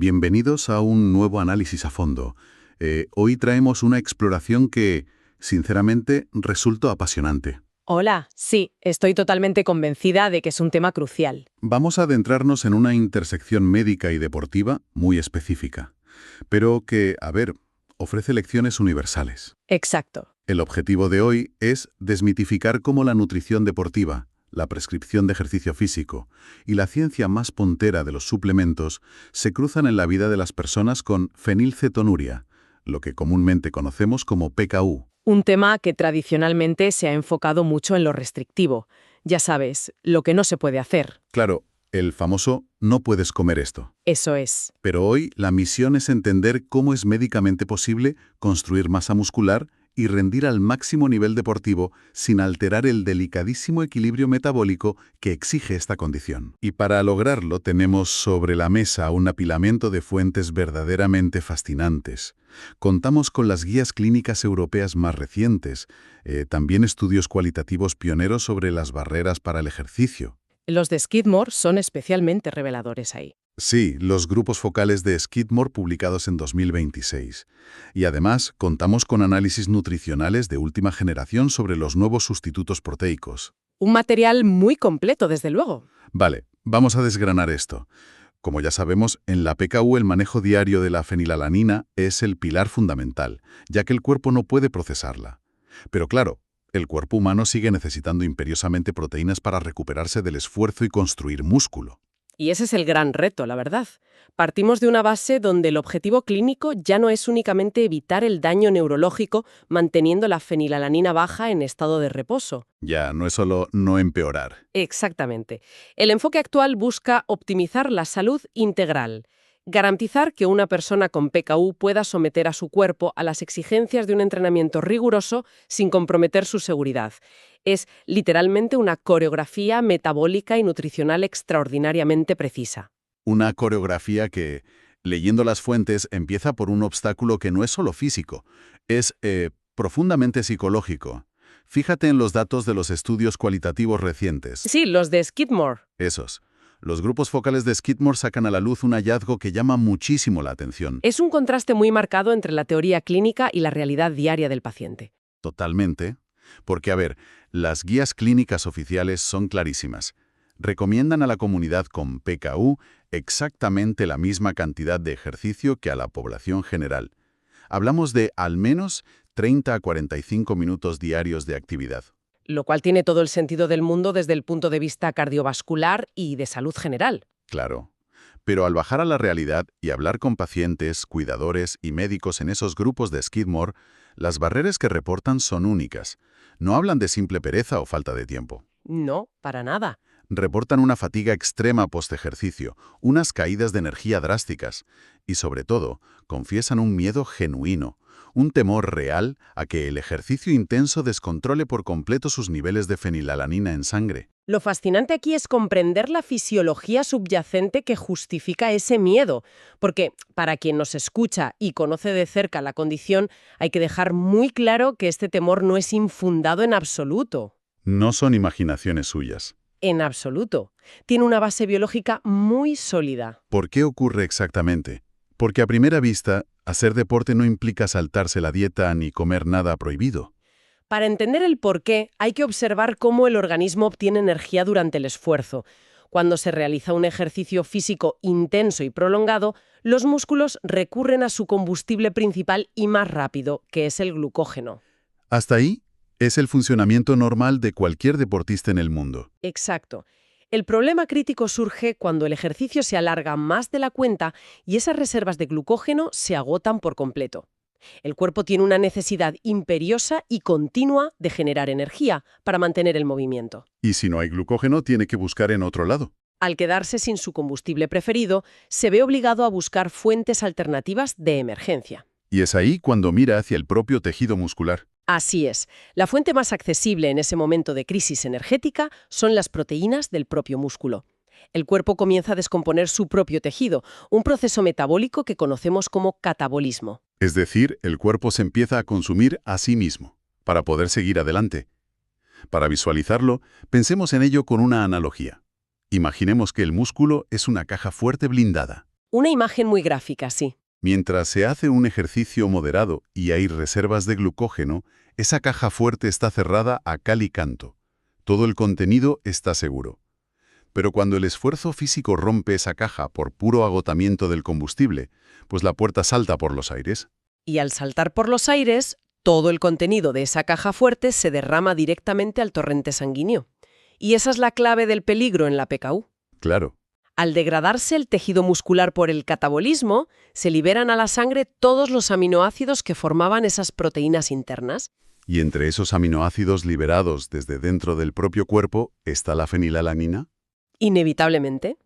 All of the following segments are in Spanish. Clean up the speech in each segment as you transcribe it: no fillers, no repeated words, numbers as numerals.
Bienvenidos a un nuevo análisis a fondo. Hoy traemos una exploración que, sinceramente, resultó apasionante. Hola, sí, estoy totalmente convencida de que es un tema crucial. Vamos a adentrarnos en una intersección médica y deportiva muy específica, pero que, ofrece lecciones universales. Exacto. El objetivo de hoy es desmitificar cómo la nutrición deportiva, la prescripción de ejercicio físico y la ciencia más puntera de los suplementos se cruzan en la vida de las personas con fenilcetonuria, lo que comúnmente conocemos como PKU. Un tema que tradicionalmente se ha enfocado mucho en lo restrictivo. Ya sabes, lo que no se puede hacer. Claro, el famoso no puedes comer esto. Eso es. Pero hoy la misión es entender cómo es médicamente posible construir masa muscular y rendir al máximo nivel deportivo sin alterar el delicadísimo equilibrio metabólico que exige esta condición. Y para lograrlo tenemos sobre la mesa un apilamiento de fuentes verdaderamente fascinantes. Contamos con las guías clínicas europeas más recientes, también estudios cualitativos pioneros sobre las barreras para el ejercicio. Los de Skidmore son especialmente reveladores ahí. Sí, los grupos focales de Skidmore publicados en 2026. Y además, contamos con análisis nutricionales de última generación sobre los nuevos sustitutos proteicos. Un material muy completo, desde luego. Vale, vamos a desgranar esto. Como ya sabemos, en la PKU el manejo diario de la fenilalanina es el pilar fundamental, ya que el cuerpo no puede procesarla. Pero claro, el cuerpo humano sigue necesitando imperiosamente proteínas para recuperarse del esfuerzo y construir músculo. Y ese es el gran reto, la verdad. Partimos de una base donde el objetivo clínico ya no es únicamente evitar el daño neurológico manteniendo la fenilalanina baja en estado de reposo. Ya, no es solo no empeorar. Exactamente. El enfoque actual busca optimizar la salud integral, garantizar que una persona con PKU pueda someter a su cuerpo a las exigencias de un entrenamiento riguroso sin comprometer su seguridad. Es literalmente una coreografía metabólica y nutricional extraordinariamente precisa. Una coreografía que, leyendo las fuentes, empieza por un obstáculo que no es solo físico, es profundamente psicológico. Fíjate en los datos de los estudios cualitativos recientes. Sí, los de Skidmore. Esos. Los grupos focales de Skidmore sacan a la luz un hallazgo que llama muchísimo la atención. Es un contraste muy marcado entre la teoría clínica y la realidad diaria del paciente. Totalmente. Porque, las guías clínicas oficiales son clarísimas. Recomiendan a la comunidad con PKU exactamente la misma cantidad de ejercicio que a la población general. Hablamos de al menos 30 a 45 minutos diarios de actividad. Lo cual tiene todo el sentido del mundo desde el punto de vista cardiovascular y de salud general. Claro. Pero al bajar a la realidad y hablar con pacientes, cuidadores y médicos en esos grupos de Skidmore, las barreras que reportan son únicas. No hablan de simple pereza o falta de tiempo. No, para nada. Reportan una fatiga extrema post-ejercicio, unas caídas de energía drásticas y, sobre todo, confiesan un miedo genuino, un temor real a que el ejercicio intenso descontrole por completo sus niveles de fenilalanina en sangre. Lo fascinante aquí es comprender la fisiología subyacente que justifica ese miedo, porque para quien nos escucha y conoce de cerca la condición, hay que dejar muy claro que este temor no es infundado en absoluto. No son imaginaciones suyas. En absoluto. Tiene una base biológica muy sólida. ¿Por qué ocurre exactamente? Porque a primera vista, hacer deporte no implica saltarse la dieta ni comer nada prohibido. Para entender el porqué, hay que observar cómo el organismo obtiene energía durante el esfuerzo. Cuando se realiza un ejercicio físico intenso y prolongado, los músculos recurren a su combustible principal y más rápido, que es el glucógeno. Hasta ahí, es el funcionamiento normal de cualquier deportista en el mundo. Exacto. El problema crítico surge cuando el ejercicio se alarga más de la cuenta y esas reservas de glucógeno se agotan por completo. El cuerpo tiene una necesidad imperiosa y continua de generar energía para mantener el movimiento. Y si no hay glucógeno, tiene que buscar en otro lado. Al quedarse sin su combustible preferido, se ve obligado a buscar fuentes alternativas de emergencia. Y es ahí cuando mira hacia el propio tejido muscular. Así es. La fuente más accesible en ese momento de crisis energética son las proteínas del propio músculo. El cuerpo comienza a descomponer su propio tejido, un proceso metabólico que conocemos como catabolismo. Es decir, el cuerpo se empieza a consumir a sí mismo, para poder seguir adelante. Para visualizarlo, pensemos en ello con una analogía. Imaginemos que el músculo es una caja fuerte blindada. Una imagen muy gráfica, sí. Mientras se hace un ejercicio moderado y hay reservas de glucógeno, esa caja fuerte está cerrada a cal y canto. Todo el contenido está seguro. Pero cuando el esfuerzo físico rompe esa caja por puro agotamiento del combustible, pues la puerta salta por los aires. Y al saltar por los aires, todo el contenido de esa caja fuerte se derrama directamente al torrente sanguíneo. Y esa es la clave del peligro en la PKU. Claro. Al degradarse el tejido muscular por el catabolismo, se liberan a la sangre todos los aminoácidos que formaban esas proteínas internas. Y entre esos aminoácidos liberados desde dentro del propio cuerpo está la fenilalanina. Inevitablemente,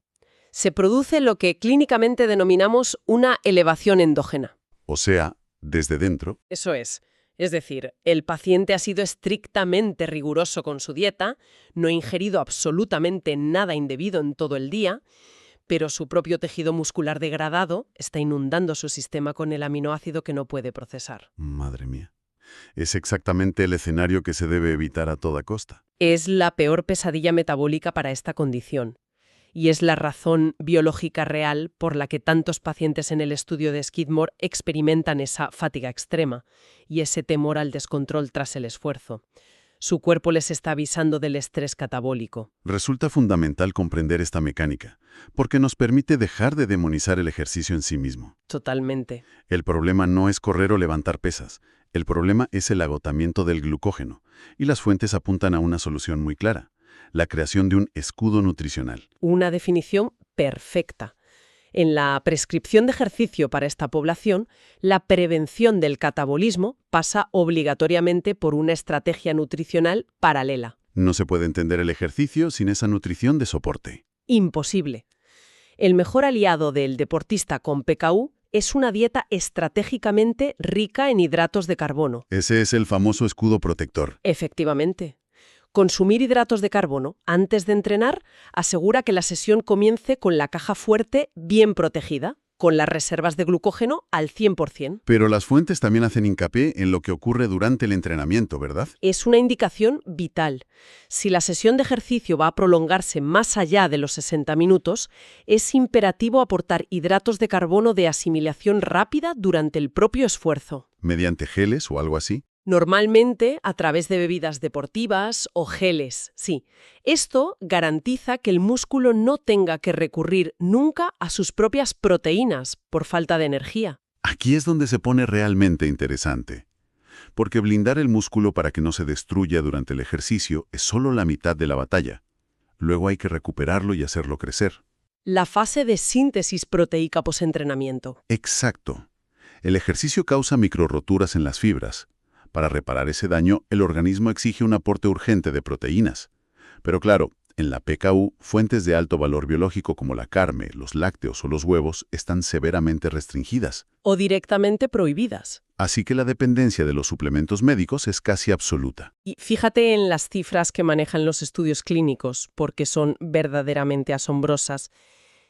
se produce lo que clínicamente denominamos una elevación endógena. O sea, desde dentro. Eso es. Es decir, el paciente ha sido estrictamente riguroso con su dieta, no ha ingerido absolutamente nada indebido en todo el día, pero su propio tejido muscular degradado está inundando su sistema con el aminoácido que no puede procesar. Madre mía. Es exactamente el escenario que se debe evitar a toda costa. Es la peor pesadilla metabólica para esta condición. Y es la razón biológica real por la que tantos pacientes en el estudio de Skidmore experimentan esa fatiga extrema y ese temor al descontrol tras el esfuerzo. Su cuerpo les está avisando del estrés catabólico. Resulta fundamental comprender esta mecánica, porque nos permite dejar de demonizar el ejercicio en sí mismo. Totalmente. El problema no es correr o levantar pesas. El problema es el agotamiento del glucógeno, y las fuentes apuntan a una solución muy clara: la creación de un escudo nutricional. Una definición perfecta. En la prescripción de ejercicio para esta población, la prevención del catabolismo pasa obligatoriamente por una estrategia nutricional paralela. No se puede entender el ejercicio sin esa nutrición de soporte. Imposible. El mejor aliado del deportista con PKU es una dieta estratégicamente rica en hidratos de carbono. Ese es el famoso escudo protector. Efectivamente. Consumir hidratos de carbono antes de entrenar asegura que la sesión comience con la caja fuerte bien protegida, con las reservas de glucógeno al 100%. Pero las fuentes también hacen hincapié en lo que ocurre durante el entrenamiento, ¿verdad? Es una indicación vital. Si la sesión de ejercicio va a prolongarse más allá de los 60 minutos, es imperativo aportar hidratos de carbono de asimilación rápida durante el propio esfuerzo. ¿Mediante geles o algo así? Normalmente a través de bebidas deportivas o geles, sí. Esto garantiza que el músculo no tenga que recurrir nunca a sus propias proteínas por falta de energía. Aquí es donde se pone realmente interesante. Porque blindar el músculo para que no se destruya durante el ejercicio es solo la mitad de la batalla. Luego hay que recuperarlo y hacerlo crecer. La fase de síntesis proteica posentrenamiento. Exacto. El ejercicio causa microroturas en las fibras. Para reparar ese daño, el organismo exige un aporte urgente de proteínas. Pero claro, en la PKU, fuentes de alto valor biológico como la carne, los lácteos o los huevos están severamente restringidas. O directamente prohibidas. Así que la dependencia de los suplementos médicos es casi absoluta. Y fíjate en las cifras que manejan los estudios clínicos, porque son verdaderamente asombrosas.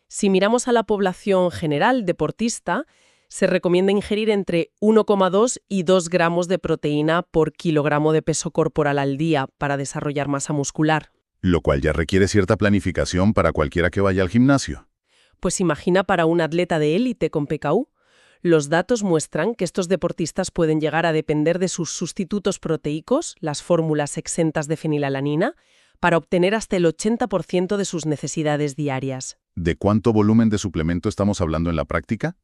Si miramos a la población general deportista, se recomienda ingerir entre 1,2 y 2 gramos de proteína por kilogramo de peso corporal al día para desarrollar masa muscular. Lo cual ya requiere cierta planificación para cualquiera que vaya al gimnasio. Pues imagina para un atleta de élite con PKU. Los datos muestran que estos deportistas pueden llegar a depender de sus sustitutos proteicos, las fórmulas exentas de fenilalanina, para obtener hasta el 80% de sus necesidades diarias. ¿De cuánto volumen de suplemento estamos hablando en la práctica?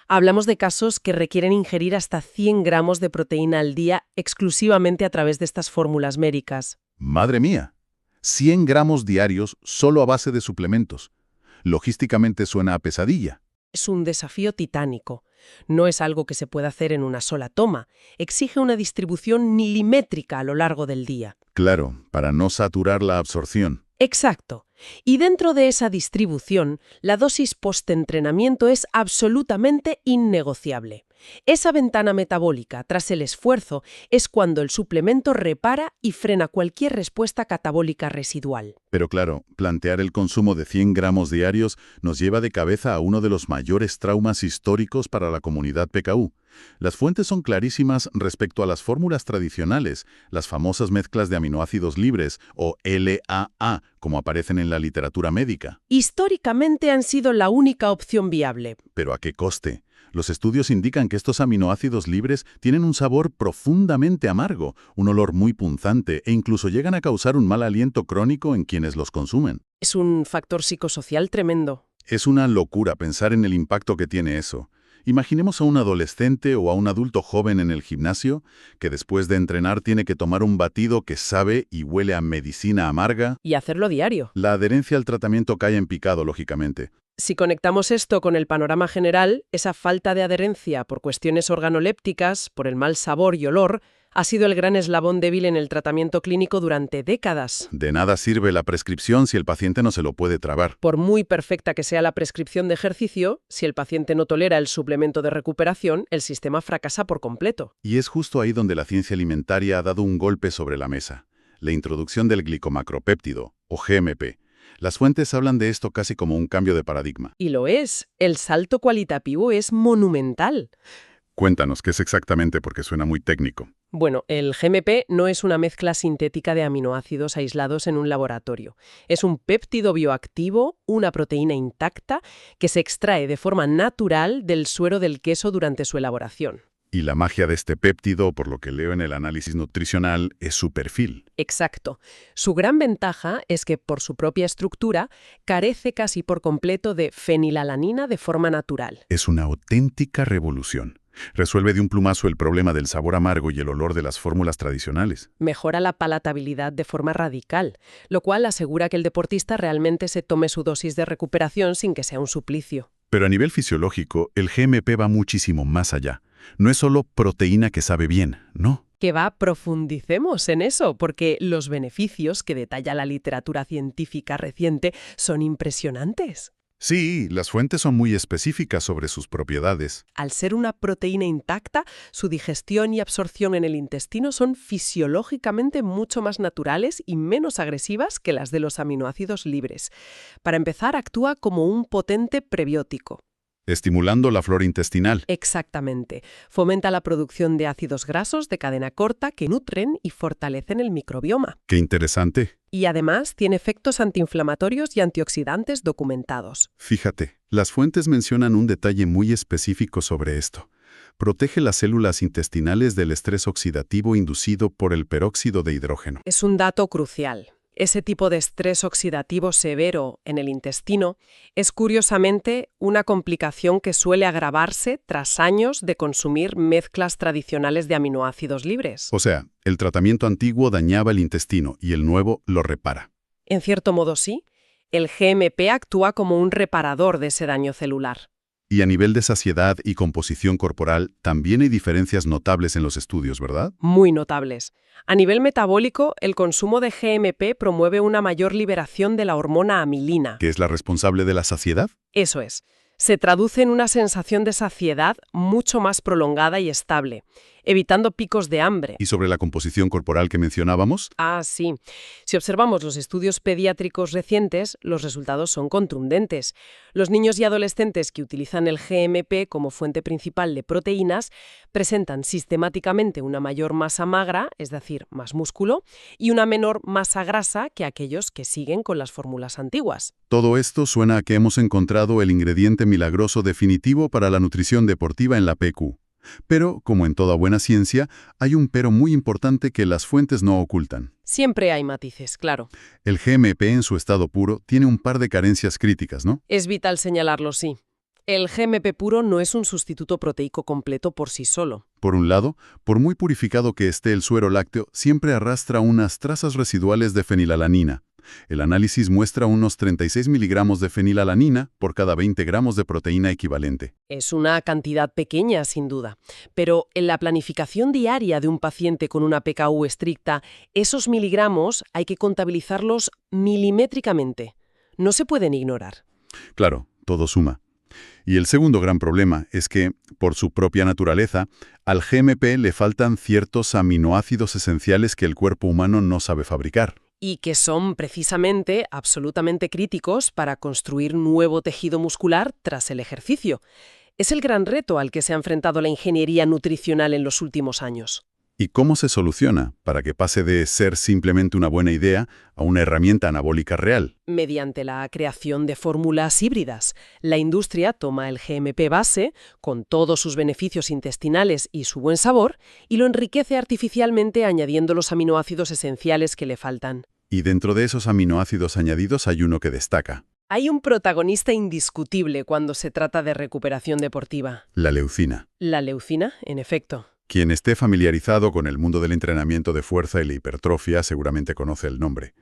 Hablamos de casos que requieren ingerir hasta 100 gramos de proteína al día exclusivamente a través de estas fórmulas médicas. ¡Madre mía! 100 gramos diarios solo a base de suplementos. Logísticamente suena a pesadilla. Es un desafío titánico. No es algo que se pueda hacer en una sola toma. Exige una distribución milimétrica a lo largo del día. Claro, para no saturar la absorción. Exacto. Y dentro de esa distribución, la dosis post-entrenamiento es absolutamente innegociable. Esa ventana metabólica, tras el esfuerzo, es cuando el suplemento repara y frena cualquier respuesta catabólica residual. Pero claro, plantear el consumo de 100 gramos diarios nos lleva de cabeza a uno de los mayores traumas históricos para la comunidad PKU. Las fuentes son clarísimas respecto a las fórmulas tradicionales, las famosas mezclas de aminoácidos libres, o LAA, como aparecen en la literatura médica. Históricamente han sido la única opción viable. ¿Pero a qué coste? Los estudios indican que estos aminoácidos libres tienen un sabor profundamente amargo, un olor muy punzante e incluso llegan a causar un mal aliento crónico en quienes los consumen. Es un factor psicosocial tremendo. Es una locura pensar en el impacto que tiene eso. Imaginemos a un adolescente o a un adulto joven en el gimnasio que después de entrenar tiene que tomar un batido que sabe y huele a medicina amarga. Y hacerlo diario. La adherencia al tratamiento cae en picado, lógicamente. Si conectamos esto con el panorama general, esa falta de adherencia por cuestiones organolépticas, por el mal sabor y olor, ha sido el gran eslabón débil en el tratamiento clínico durante décadas. De nada sirve la prescripción si el paciente no se lo puede tragar. Por muy perfecta que sea la prescripción de ejercicio, si el paciente no tolera el suplemento de recuperación, el sistema fracasa por completo. Y es justo ahí donde la ciencia alimentaria ha dado un golpe sobre la mesa. La introducción del glicomacropéptido, o GMP. Las fuentes hablan de esto casi como un cambio de paradigma. Y lo es. El salto cualitativo es monumental. Cuéntanos qué es exactamente porque suena muy técnico. Bueno, el GMP no es una mezcla sintética de aminoácidos aislados en un laboratorio. Es un péptido bioactivo, una proteína intacta, que se extrae de forma natural del suero del queso durante su elaboración. Y la magia de este péptido, por lo que leo en el análisis nutricional, es su perfil. Exacto. Su gran ventaja es que, por su propia estructura, carece casi por completo de fenilalanina de forma natural. Es una auténtica revolución. Resuelve de un plumazo el problema del sabor amargo y el olor de las fórmulas tradicionales. Mejora la palatabilidad de forma radical, lo cual asegura que el deportista realmente se tome su dosis de recuperación sin que sea un suplicio. Pero a nivel fisiológico, el GMP va muchísimo más allá. No es solo proteína que sabe bien, ¿no? Que profundicemos en eso, porque los beneficios que detalla la literatura científica reciente son impresionantes. Sí, las fuentes son muy específicas sobre sus propiedades. Al ser una proteína intacta, su digestión y absorción en el intestino son fisiológicamente mucho más naturales y menos agresivas que las de los aminoácidos libres. Para empezar, actúa como un potente prebiótico. Estimulando la flora intestinal. Exactamente. Fomenta la producción de ácidos grasos de cadena corta que nutren y fortalecen el microbioma. ¡Qué interesante! Y además tiene efectos antiinflamatorios y antioxidantes documentados. Fíjate, las fuentes mencionan un detalle muy específico sobre esto. Protege las células intestinales del estrés oxidativo inducido por el peróxido de hidrógeno. Es un dato crucial. Ese tipo de estrés oxidativo severo en el intestino es curiosamente una complicación que suele agravarse tras años de consumir mezclas tradicionales de aminoácidos libres. O sea, el tratamiento antiguo dañaba el intestino y el nuevo lo repara. En cierto modo sí, el GMP actúa como un reparador de ese daño celular. Y a nivel de saciedad y composición corporal, también hay diferencias notables en los estudios, ¿verdad? Muy notables. A nivel metabólico, el consumo de GMP promueve una mayor liberación de la hormona amilina. ¿Que es la responsable de la saciedad? Eso es. Se traduce en una sensación de saciedad mucho más prolongada y estable, evitando picos de hambre. ¿Y sobre la composición corporal que mencionábamos? Ah, sí. Si observamos los estudios pediátricos recientes, los resultados son contundentes. Los niños y adolescentes que utilizan el GMP como fuente principal de proteínas presentan sistemáticamente una mayor masa magra, es decir, más músculo, y una menor masa grasa que aquellos que siguen con las fórmulas antiguas. Todo esto suena a que hemos encontrado el ingrediente milagroso definitivo para la nutrición deportiva en la PQ. Pero, como en toda buena ciencia, hay un pero muy importante que las fuentes no ocultan. Siempre hay matices, claro. El GMP en su estado puro tiene un par de carencias críticas, ¿no? Es vital señalarlo, sí. El GMP puro no es un sustituto proteico completo por sí solo. Por un lado, por muy purificado que esté el suero lácteo, siempre arrastra unas trazas residuales de fenilalanina. El análisis muestra unos 36 miligramos de fenilalanina por cada 20 gramos de proteína equivalente. Es una cantidad pequeña, sin duda. Pero en la planificación diaria de un paciente con una PKU estricta, esos miligramos hay que contabilizarlos milimétricamente. No se pueden ignorar. Claro, todo suma. Y el segundo gran problema es que, por su propia naturaleza, al GMP le faltan ciertos aminoácidos esenciales que el cuerpo humano no sabe fabricar. Y que son precisamente absolutamente críticos para construir nuevo tejido muscular tras el ejercicio. Es el gran reto al que se ha enfrentado la ingeniería nutricional en los últimos años. ¿Y cómo se soluciona para que pase de ser simplemente una buena idea a una herramienta anabólica real? Mediante la creación de fórmulas híbridas. La industria toma el GMP base, con todos sus beneficios intestinales y su buen sabor, y lo enriquece artificialmente añadiendo los aminoácidos esenciales que le faltan. Y dentro de esos aminoácidos añadidos hay uno que destaca: Hay un protagonista indiscutible cuando se trata de recuperación deportiva. la leucina. La leucina, en efecto. Quien esté familiarizado con el mundo del entrenamiento de fuerza y la hipertrofia seguramente conoce el nombre.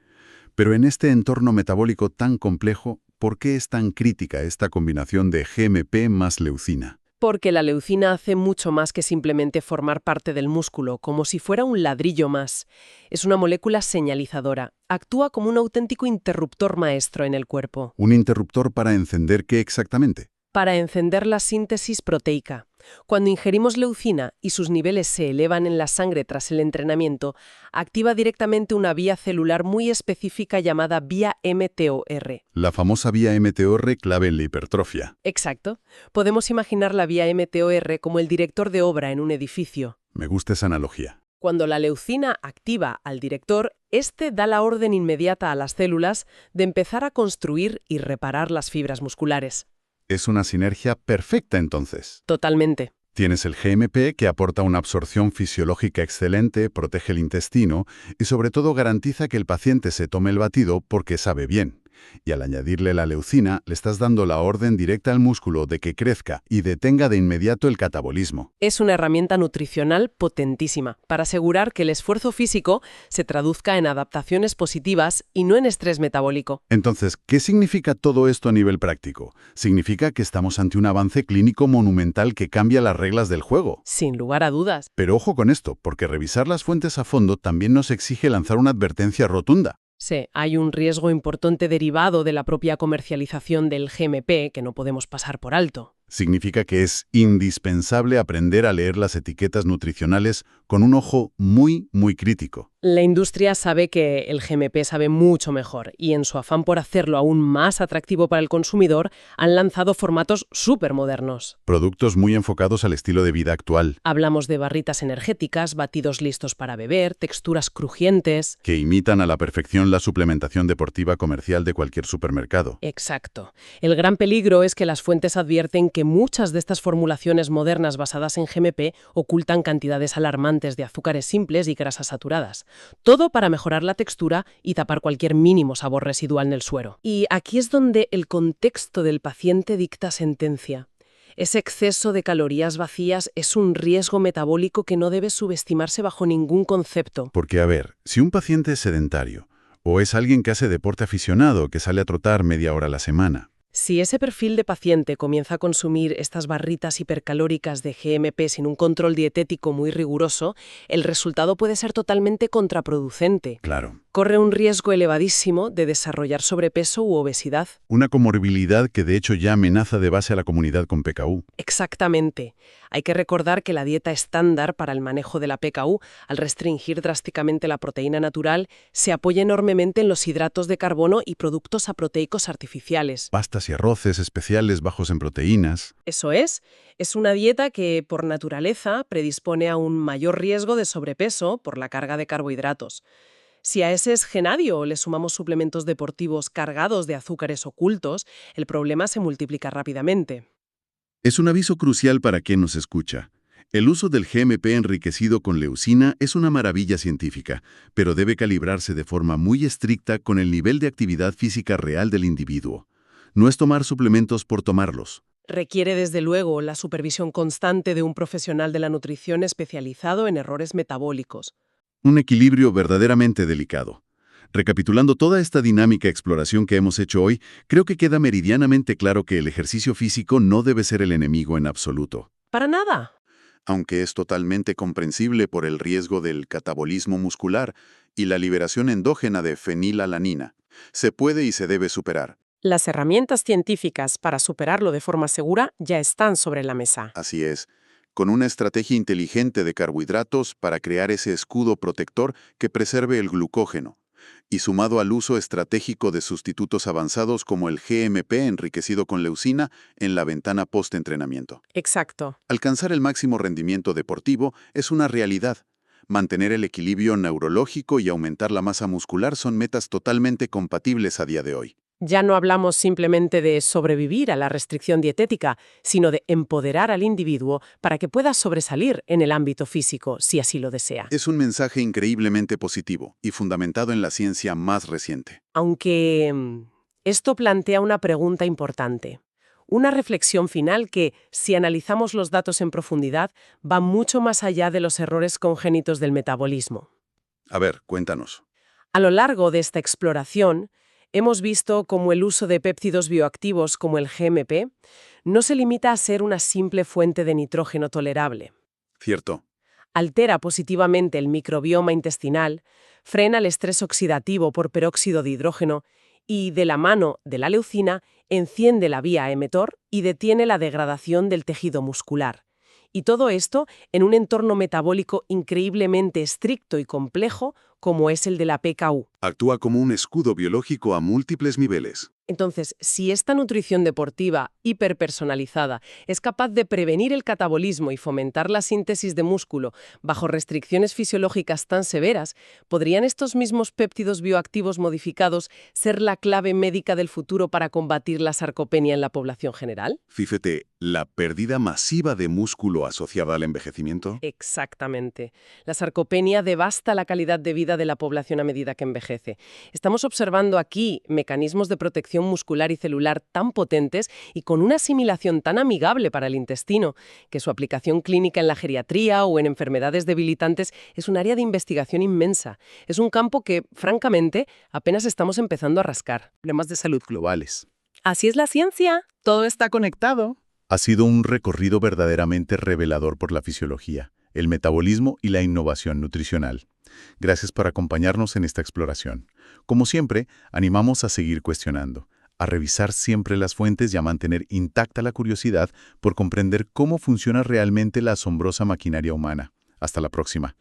Pero en este entorno metabólico tan complejo, ¿por qué es tan crítica esta combinación de GMP más leucina? Porque la leucina hace mucho más que simplemente formar parte del músculo, como si fuera un ladrillo más. Es una molécula señalizadora. Actúa como un auténtico interruptor maestro en el cuerpo. ¿Un interruptor para encender qué exactamente? Para encender la síntesis proteica. Cuando ingerimos leucina y sus niveles se elevan en la sangre tras el entrenamiento, activa directamente una vía celular muy específica llamada vía mTOR. La famosa vía mTOR clave en la hipertrofia. Exacto. Podemos imaginar la vía mTOR como el director de obra en un edificio. Me gusta esa analogía. Cuando la leucina activa al director, este da la orden inmediata a las células de empezar a construir y reparar las fibras musculares. Es una sinergia perfecta entonces. Totalmente. Tienes el GMP que aporta una absorción fisiológica excelente, protege el intestino y sobre todo garantiza que el paciente se tome el batido porque sabe bien. Y al añadirle la leucina, le estás dando la orden directa al músculo de que crezca y detenga de inmediato el catabolismo. Es una herramienta nutricional potentísima para asegurar que el esfuerzo físico se traduzca en adaptaciones positivas y no en estrés metabólico. Entonces, ¿qué significa todo esto a nivel práctico? Significa que estamos ante un avance clínico monumental que cambia las reglas del juego. Sin lugar a dudas. Pero ojo con esto, porque revisar las fuentes a fondo también nos exige lanzar una advertencia rotunda. Sí, hay un riesgo importante derivado de la propia comercialización del GMP que no podemos pasar por alto. Significa que es indispensable aprender a leer las etiquetas nutricionales con un ojo muy, muy crítico. La industria sabe que el GMP sabe mucho mejor y en su afán por hacerlo aún más atractivo para el consumidor han lanzado formatos súper modernos. Productos muy enfocados al estilo de vida actual, Hablamos de barritas energéticas, batidos listos para beber, texturas crujientes. que imitan a la perfección la suplementación deportiva comercial de cualquier supermercado. Exacto. El gran peligro es que las fuentes advierten que muchas de estas formulaciones modernas basadas en GMP ocultan cantidades alarmantes de azúcares simples y grasas saturadas. Todo para mejorar la textura y tapar cualquier mínimo sabor residual en el suero. Y aquí es donde el contexto del paciente dicta sentencia. Ese exceso de calorías vacías es un riesgo metabólico que no debe subestimarse bajo ningún concepto. Porque, a ver, si un paciente es sedentario, o es alguien que hace deporte aficionado, que sale a trotar media hora a la semana, Si ese perfil de paciente comienza a consumir estas barritas hipercalóricas de GMP sin un control dietético muy riguroso, el resultado puede ser totalmente contraproducente. claro, Corre un riesgo elevadísimo de desarrollar sobrepeso u obesidad. una comorbilidad que de hecho ya amenaza de base a la comunidad con PKU. Exactamente. Hay que recordar que la dieta estándar para el manejo de la PKU, al restringir drásticamente la proteína natural, se apoya enormemente en los hidratos de carbono y productos aproteicos artificiales. Pastas y arroces especiales bajos en proteínas. Eso es una dieta que, por naturaleza, predispone a un mayor riesgo de sobrepeso por la carga de carbohidratos. Si a ese escenario le sumamos suplementos deportivos cargados de azúcares ocultos, el problema se multiplica rápidamente. Es un aviso crucial para quien nos escucha. El uso del GMP enriquecido con leucina es una maravilla científica, pero debe calibrarse de forma muy estricta con el nivel de actividad física real del individuo. No es tomar suplementos por tomarlos. Requiere, desde luego, la supervisión constante de un profesional de la nutrición especializado en errores metabólicos. Un equilibrio verdaderamente delicado. Recapitulando toda esta dinámica exploración que hemos hecho hoy, creo que queda meridianamente claro que el ejercicio físico no debe ser el enemigo en absoluto. ¡Para nada! Aunque es totalmente comprensible por el riesgo del catabolismo muscular y la liberación endógena de fenilalanina, se puede y se debe superar. Las herramientas científicas para superarlo de forma segura ya están sobre la mesa. Así es, con una estrategia inteligente de carbohidratos para crear ese escudo protector que preserve el glucógeno, y sumado al uso estratégico de sustitutos avanzados como el GMP enriquecido con leucina en la ventana post-entrenamiento. Exacto. Alcanzar el máximo rendimiento deportivo es una realidad. Mantener el equilibrio neurológico y aumentar la masa muscular son metas totalmente compatibles a día de hoy. Ya no hablamos simplemente de sobrevivir a la restricción dietética, sino de empoderar al individuo para que pueda sobresalir en el ámbito físico, si así lo desea. Es un mensaje increíblemente positivo y fundamentado en la ciencia más reciente. Aunque esto plantea una pregunta importante. Una reflexión final que, si analizamos los datos en profundidad, va mucho más allá de los errores congénitos del metabolismo. A ver, cuéntanos. A lo largo de esta exploración, hemos visto cómo el uso de péptidos bioactivos como el GMP no se limita a ser una simple fuente de nitrógeno tolerable. Cierto. Altera positivamente el microbioma intestinal, frena el estrés oxidativo por peróxido de hidrógeno y, de la mano de la leucina, enciende la vía mTOR y detiene la degradación del tejido muscular. Y todo esto en un entorno metabólico increíblemente estricto y complejo como es el de la PKU. Actúa como un escudo biológico a múltiples niveles. Entonces, si esta nutrición deportiva hiperpersonalizada es capaz de prevenir el catabolismo y fomentar la síntesis de músculo bajo restricciones fisiológicas tan severas, ¿podrían estos mismos péptidos bioactivos modificados ser la clave médica del futuro para combatir la sarcopenia en la población general? Fíjate, la pérdida masiva de músculo asociada al envejecimiento. Exactamente. La sarcopenia devasta la calidad de vida de la población a medida que envejece. Estamos observando aquí mecanismos de protección muscular y celular tan potentes y con una asimilación tan amigable para el intestino, que su aplicación clínica en la geriatría o en enfermedades debilitantes es un área de investigación inmensa. Es un campo que, francamente, apenas estamos empezando a rascar. Problemas de salud globales. Así es la ciencia. Todo está conectado. Ha sido un recorrido verdaderamente revelador por la fisiología, el metabolismo y la innovación nutricional. Gracias por acompañarnos en esta exploración. Como siempre, animamos a seguir cuestionando, a revisar siempre las fuentes y a mantener intacta la curiosidad por comprender cómo funciona realmente la asombrosa maquinaria humana. Hasta la próxima.